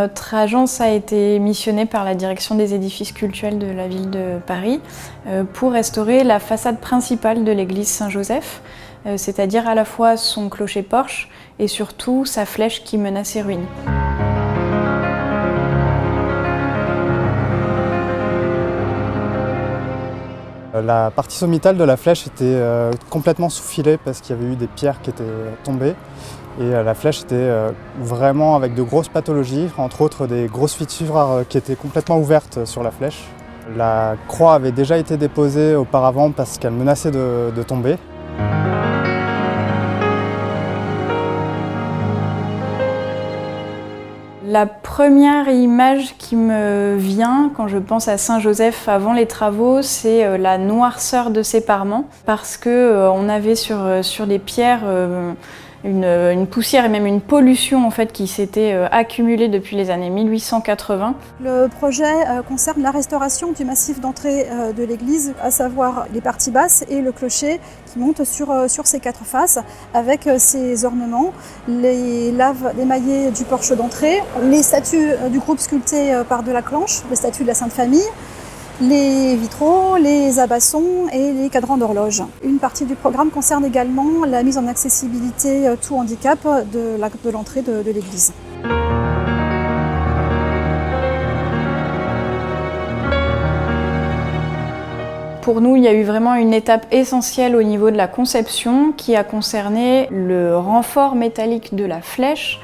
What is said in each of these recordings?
Notre agence a été missionnée par la direction des édifices cultuels de la ville de Paris pour restaurer la façade principale de l'église Saint-Joseph, c'est-à-dire à la fois son clocher-porche et surtout sa flèche qui mène à ses ruines. La partie sommitale de la flèche était complètement sous-filée parce qu'il y avait eu des pierres qui étaient tombées. Et la flèche était vraiment avec de grosses pathologies, entre autres des grosses fissures qui étaient complètement ouvertes sur la flèche. La croix avait déjà été déposée auparavant parce qu'elle menaçait de tomber. La première image qui me vient quand je pense à Saint-Joseph avant les travaux, c'est la noirceur de ses parements, parce qu'on avait sur les pierres une poussière et même une pollution en fait, qui s'était accumulée depuis les années 1880. Le projet concerne la restauration du massif d'entrée de l'église, à savoir les parties basses et le clocher qui monte sur ses quatre faces avec ses ornements, les laves émaillées du porche d'entrée, les statues du groupe sculpté par Delaclanche, les statues de la Sainte Famille, les vitraux, les abassons et les cadrans d'horloge. Une partie du programme concerne également la mise en accessibilité tout handicap de l'entrée de l'église. Pour nous, il y a eu vraiment une étape essentielle au niveau de la conception qui a concerné le renfort métallique de la flèche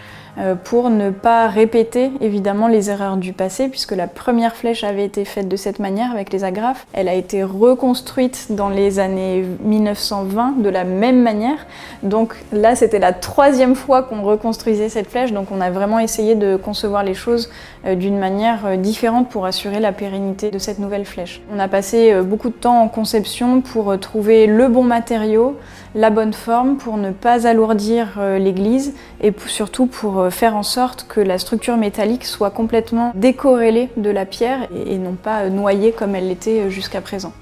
pour ne pas répéter évidemment les erreurs du passé, puisque la première flèche avait été faite de cette manière avec les agrafes. Elle a été reconstruite dans les années 1920 de la même manière. Donc là, c'était la troisième fois qu'on reconstruisait cette flèche, donc on a vraiment essayé de concevoir les choses d'une manière différente pour assurer la pérennité de cette nouvelle flèche. On a passé beaucoup de temps en conception pour trouver le bon matériau, la bonne forme pour ne pas alourdir l'église et surtout pour faire en sorte que la structure métallique soit complètement décorrélée de la pierre et non pas noyée comme elle l'était jusqu'à présent.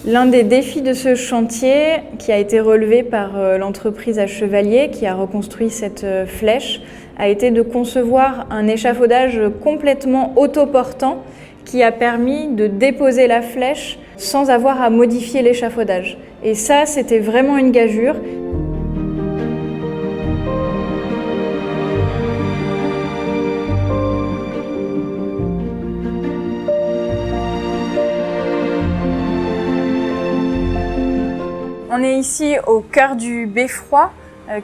L'un des défis de ce chantier, qui a été relevé par l'entreprise à Chevalier, qui a reconstruit cette flèche, a été de concevoir un échafaudage complètement autoportant qui a permis de déposer la flèche sans avoir à modifier l'échafaudage. Et ça, c'était vraiment une gageure. On est ici au cœur du beffroi,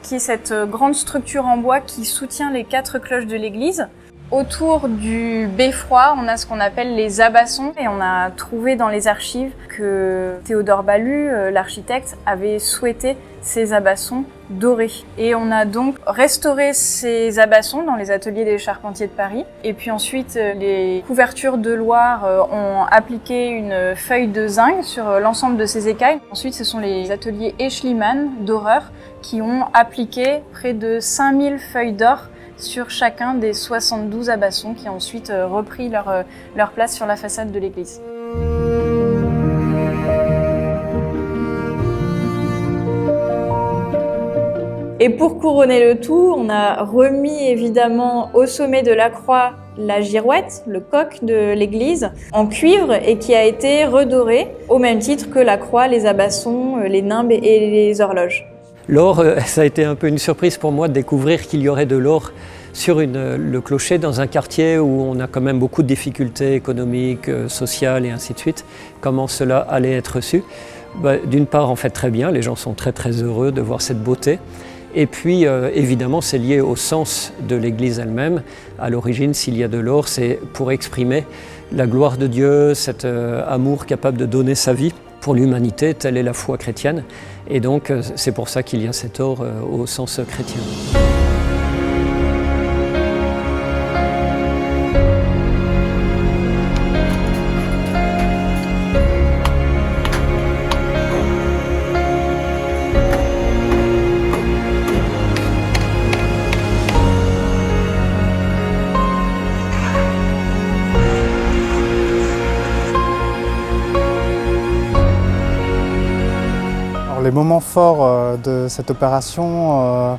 qui est cette grande structure en bois qui soutient les 4 cloches de l'église. Autour du beffroi, on a ce qu'on appelle les abassons et on a trouvé dans les archives que Théodore Balu, l'architecte, avait souhaité ces abassons dorés. Et on a donc restauré ces abassons dans les ateliers des charpentiers de Paris. Et puis ensuite, les couvertures de Loire ont appliqué une feuille de zinc sur l'ensemble de ces écailles. Ensuite, ce sont les ateliers Eschliman d'Horreur qui ont appliqué près de 5000 feuilles d'or sur chacun des 72 abassons qui ont ensuite repris leur place sur la façade de l'église. Et pour couronner le tout, on a remis évidemment au sommet de la croix la girouette, le coq de l'église, en cuivre et qui a été redoré au même titre que la croix, les abassons, les nimbes et les horloges. L'or, ça a été un peu une surprise pour moi de découvrir qu'il y aurait de l'or sur le clocher dans un quartier où on a quand même beaucoup de difficultés économiques, sociales et ainsi de suite. Comment cela allait être reçu? D'une part, en fait, très bien, les gens sont très très heureux de voir cette beauté. Et puis, évidemment, c'est lié au sens de l'Église elle-même. À l'origine, s'il y a de l'or, c'est pour exprimer la gloire de Dieu, cet amour capable de donner sa vie pour l'humanité, telle est la foi chrétienne. Et donc, c'est pour ça qu'il y a cet or au sens chrétien. Les moments forts de cette opération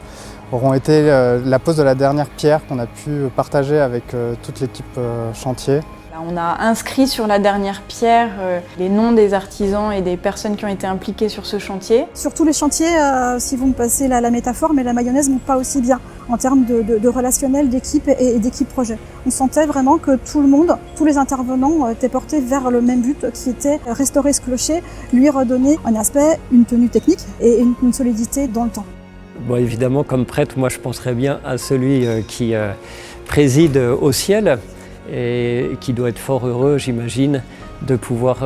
auront été la pose de la dernière pierre qu'on a pu partager avec toute l'équipe chantier. On a inscrit sur la dernière pierre les noms des artisans et des personnes qui ont été impliquées sur ce chantier. Sur tous les chantiers, si vous me passez la métaphore, mais la mayonnaise ne monte pas aussi bien en termes de relationnel, d'équipe et d'équipe projet. On sentait vraiment que tout le monde, tous les intervenants étaient portés vers le même but qui était restaurer ce clocher, lui redonner un aspect, une tenue technique et une solidité dans le temps. Bon, évidemment, comme prêtre, moi je penserais bien à celui qui préside au ciel et qui doit être fort heureux, j'imagine, de pouvoir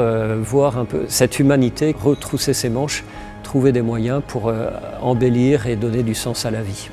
voir un peu cette humanité retrousser ses manches, trouver des moyens pour embellir et donner du sens à la vie.